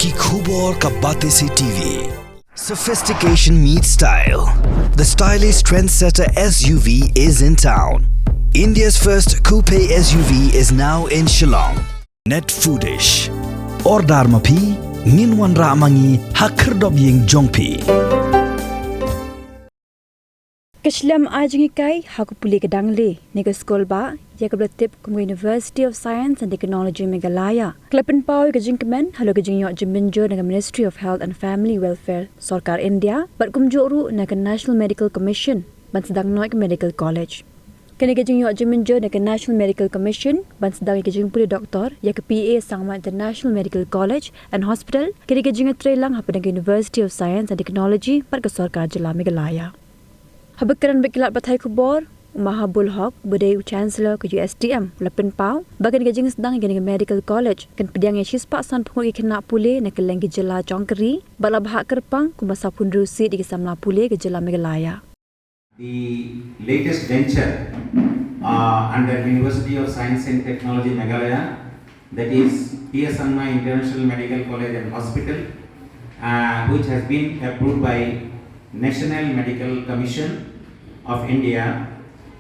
की खूब और का बातें से TV Sophistication meets style. The stylish trendsetter SUV is in town. India's first coupe SUV is now in Shillong. Net foodish. Ordar mapi minwan ramangi hakherdop ying jongpi. Kishlam ajngi kai haku Pule kedangli nego skol ba ya kablatip kum University of Science and Technology Meghalaya. Klepen pau kejingkemen halo kejingyo jimbinjo dengan Ministry of Health and Family Welfare Sarkar India bat kum joru dengan National Medical Commission ban sedang noik Medical College. Kini kejingyo jimbinjo dengan National Medical Commission ban sedang kejing Pule doktor ya ke PA sangma International Medical College and Hospital kini kejingyo trelang hapa dengan University of Science and Technology bat ke Sarkar Jylla Meghalaya. Habakaran berkilat batai kubor Mahabul Haq Budai Chancellor ke Ustm Lapen Pau bagan gajing sedang dengan Medical College kan pediang yesis paksan pengoi Khynnah Pule nak keleng ke Jylla Jongkeri bala bahak Kyrpang ku masa pun rusi di Samla Pule ke Jylla Meghalaya. The latest venture under University of Science and Technology Meghalaya, that is PSMI International Medical College and Hospital, which has been approved by National Medical Commission of India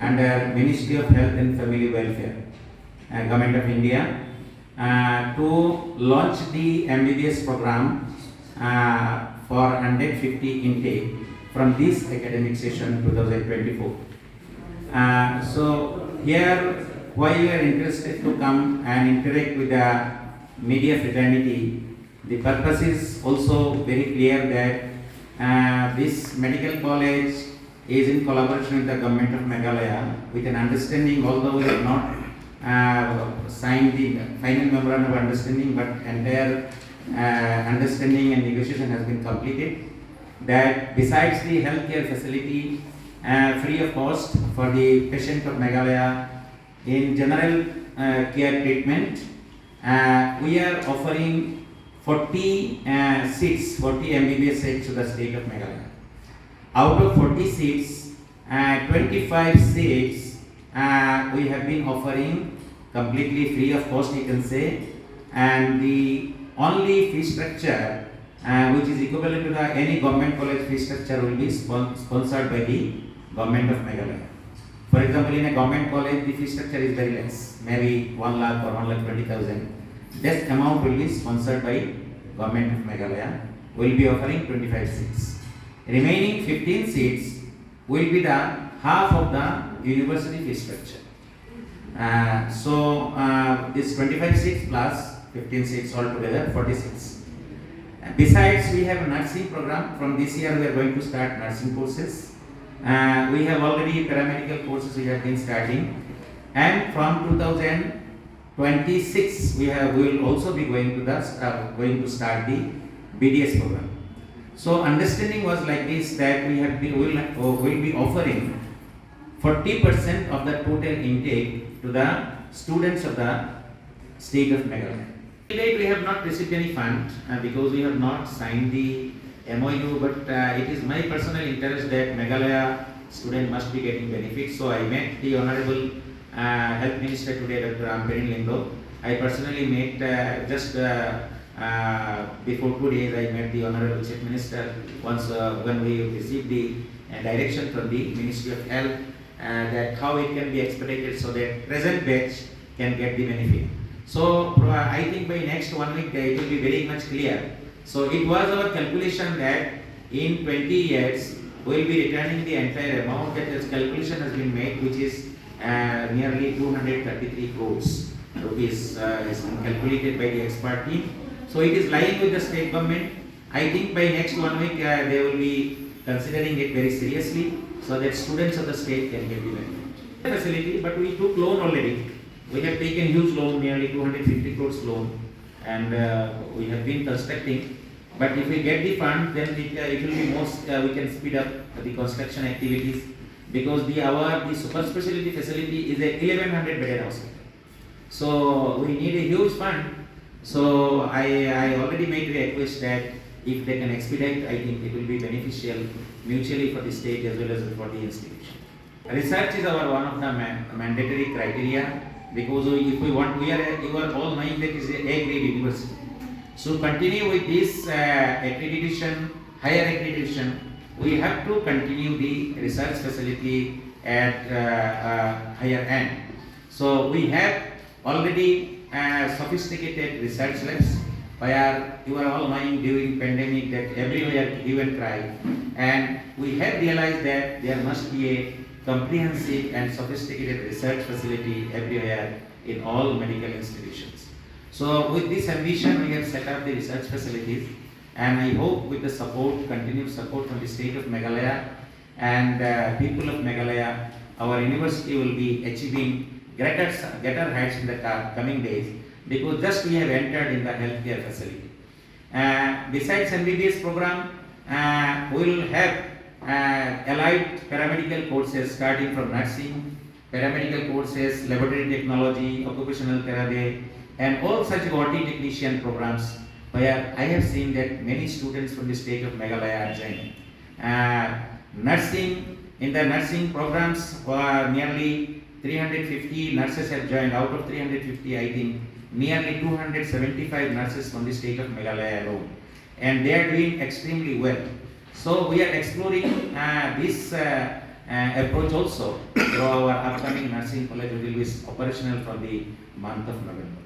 under Ministry of Health and Family Welfare, Government of India, to launch the Mbbs program for 150 intake from this academic session 2024. So here, why you are interested to come and interact with the media fraternity, the purpose is also very clear that this medical college is in collaboration with the government of Meghalaya with an understanding, although we have not signed the final memorandum of understanding, but entire understanding and negotiation has been completed, that besides the healthcare facility free of cost for the patient of Meghalaya in general care treatment, we are offering 40 seats, 40 Mbbs seats to the state of Meghalaya. Out of 40 seats, 25 seats we have been offering completely free of cost, you can say, and the only fee structure which is equivalent to the any government college fee structure will be sponsored by the government of Meghalaya. For example, in a government college, the fee structure is very less, maybe 1 lakh or 1,20,000. This amount will be sponsored by government of Meghalaya. We will be offering 25 seats. Remaining 15 seats will be the half of the university fee structure. So this 25 seats plus 15 seats altogether 40 seats. Besides, we have a nursing program. From this year, we are going to start nursing courses. We have already paramedical courses we have been starting, and from 2026 we will also be going to start the BDS program. So understanding was like this, that we will be offering 40% of the total intake to the students of the state of Meghalaya. To date, we have not received any fund because we have not signed the MOU, but it is my personal interest that Meghalaya student must be getting benefits. So I met the Honorable Health Minister today, Dr. Amperin Lindo. I personally met just before 2 days, I met the Honorable Chief Minister once when we received the direction from the Ministry of Health that how it can be expedited so that present batch can get the benefit. So I think by next 1 week it will be very much clear. So it was our calculation that in 20 years we will be returning the entire amount. That this calculation has been made, which is nearly 233 crores rupees has been calculated by the expert team. So it is lying with the state government. I think by next 1 week they will be considering it very seriously so that students of the state can get the benefit. Facility, but we took loan already. We have taken huge loan, nearly 250 crores loan, and we have been constructing. But if we get the fund, then it will be most, we can speed up the construction activities, because the super specialty facility is a 1100 bedded hospital. So we need a huge fund. So I already made the request that if they can expedite, I think it will be beneficial mutually for the state as well as for the institution. Research is our one of the mandatory criteria, because if we want, you are all knowing that it is a grade university. So continue with this accreditation, higher accreditation, we have to continue the research facility at higher end. So we have already sophisticated research labs where you are all knowing during pandemic that everywhere hue and cry, and we have realized that there must be a comprehensive and sophisticated research facility everywhere in all medical institutions. So with this ambition we have set up the research facilities, and I hope with the support, continued support from the state of Meghalaya and people of Meghalaya, our university will be achieving greater heights in the coming days, because just we have entered in the healthcare facility. Besides MBBS program, we will have allied paramedical courses starting from nursing, paramedical courses, laboratory technology, occupational therapy, and all such OT technician programs where I have seen that many students from the state of Meghalaya are joining. Nursing, in the nursing programs, nearly 350 nurses have joined. Out of 350, I think nearly 275 nurses from the state of Meghalaya alone, and they are doing extremely well. So we are exploring this approach also through our upcoming nursing college, which will be operational from the month of November.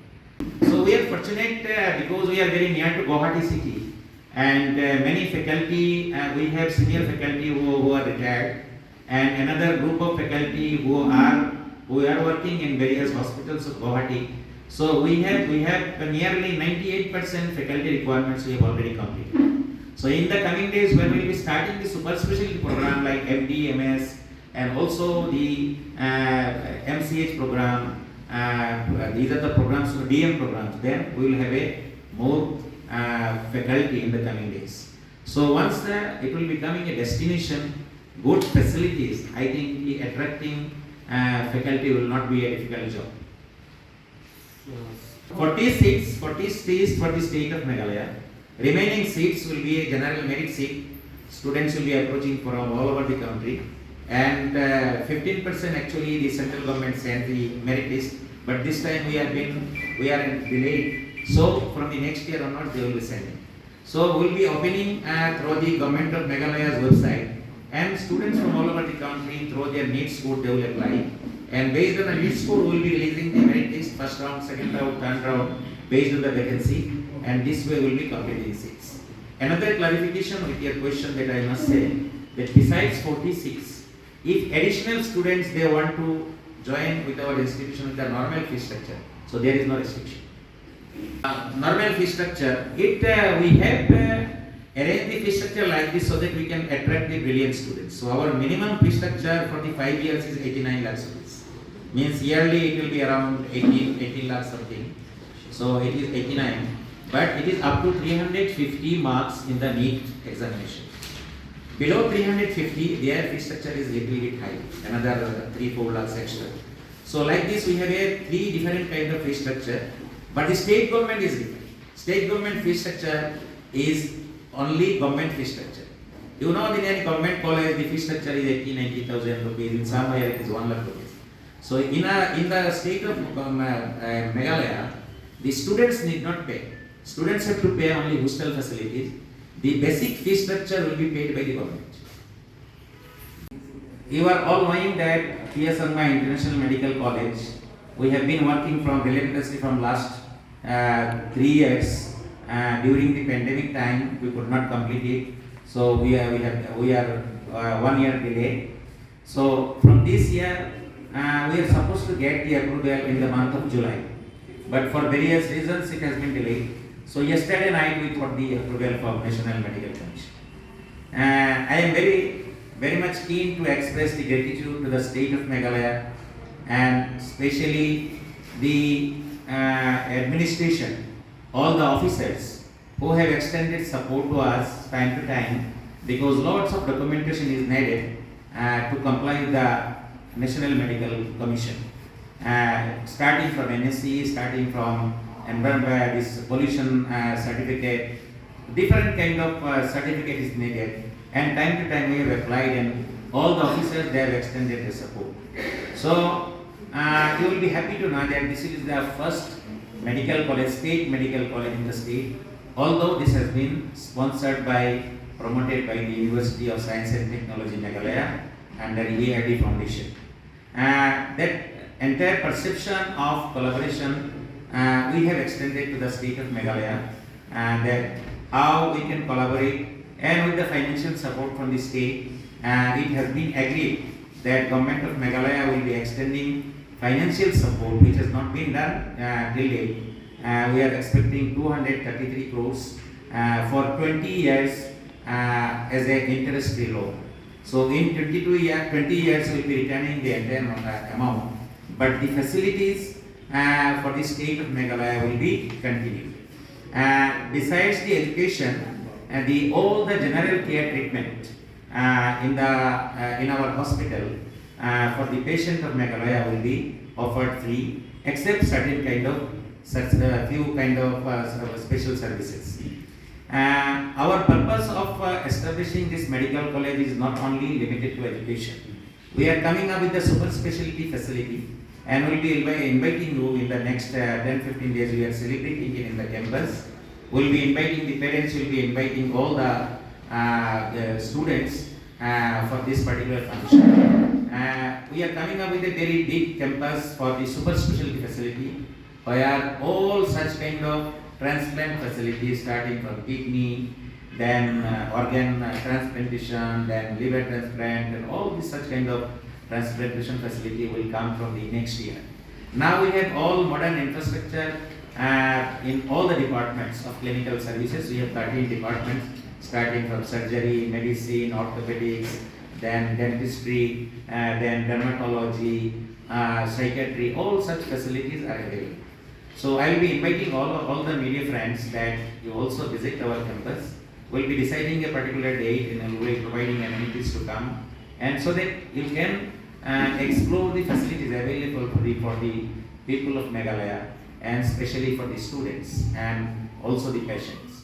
So we are fortunate because we are very near to Guwahati city, and many faculty, we have senior faculty who are retired, and another group of faculty who are working in various hospitals of Guwahati. So we have nearly 98% faculty requirements we have already completed. So in the coming days, when we will be starting the super specialty program like MD, MS, and also the MCH program, these are the programs, DM programs, then we will have a more faculty in the coming days. So once it will be becoming a destination, good facilities, I think the attracting faculty will not be a difficult job. 40 seats for the state of Meghalaya. Remaining seats will be a general merit seat. Students will be approaching from all over the country, and 15% actually the central government sent the merit list, but this time we are in delay. So from the next year onwards they will be sending. So we will be opening through the government of Meghalaya's website, and students from all over the country through their NEET score they will apply, and based on the NEET score we will be releasing the merit list, first round, second round, third round, based on the vacancy, and this way we will be completing seats. Another clarification with your question that I must say, that besides 46, if additional students they want to join with our institution with the normal fee structure, so there is no restriction. Normal fee structure, we have arranged the fee structure like this so that we can attract the brilliant students. So our minimum fee structure for the 5 years is 89 lakhs rupees. Means yearly it will be around 18 lakhs something. So it is 89, but it is up to 350 marks in the NEET examination. Below 350, their fee structure is little bit high, another 3-4 lakhs extra. So like this, we have a 3 different kind of fee structure, but the state government is different. State government fee structure is only government fee structure. You know, in any government college, the fee structure is 80,000-90,000 rupees. In some higher it is 1 lakh rupees. So in the state of Meghalaya, the students need not pay. Students have to pay only hostel facilities. The basic fee structure will be paid by the government. You are all knowing that Khynnah International Medical College, we have been working relentlessly from last 3 years. During the pandemic time, we could not complete it. So we are 1 year delayed. So from this year, we are supposed to get the approval in the month of July. But for various reasons, it has been delayed. So yesterday night, we got the approval from National Medical Commission. I am very much keen to express the gratitude to the state of Meghalaya, and especially the administration, all the officers who have extended support to us time to time, because lots of documentation is needed to comply with the National Medical Commission. Starting from NSC, starting from this pollution certificate, different kind of certificate is needed, and time to time we have applied, and all the officers they have extended their support. So you will be happy to know that this is the first medical college, state medical college in the state, although this has been sponsored by, promoted by the University of Science and Technology Meghalaya under EAD Foundation. That entire perception of collaboration we have extended to the state of Meghalaya, and that how we can collaborate, and with the financial support from the state, it has been agreed that government of Meghalaya will be extending financial support, which has not been done till date. We are expecting 233 crores for 20 years as an interest-free loan. So in 20 years we will be returning the entire amount, but the facilities for the state of Meghalaya will be continued. Besides the education, all the general care treatment in our hospital for the patient of Meghalaya will be offered free, except certain kind of few kind of special services. Our purpose of establishing this medical college is not only limited to education. We are coming up with the super specialty facility, and we will be inviting you in the next 10-15 days. We are celebrating it in the campus. We will be inviting the parents, we will be inviting all the students for this particular function. We are coming up with a very big campus for the super specialty facility, where all such kind of transplant facilities, starting from kidney, then organ transplantation, then liver transplant, and all this such kind of transplantation facility will come from the next year. Now we have all modern infrastructure in all the departments of clinical services. We have 13 departments, starting from surgery, medicine, orthopedics, then dentistry, then dermatology, psychiatry. All such facilities are available. So I will be inviting all the media friends that you also visit our campus. We will be deciding a particular date, and we will be providing amenities to come, and so that you can explore the facilities available for the people of Meghalaya, and especially for the students and also the patients.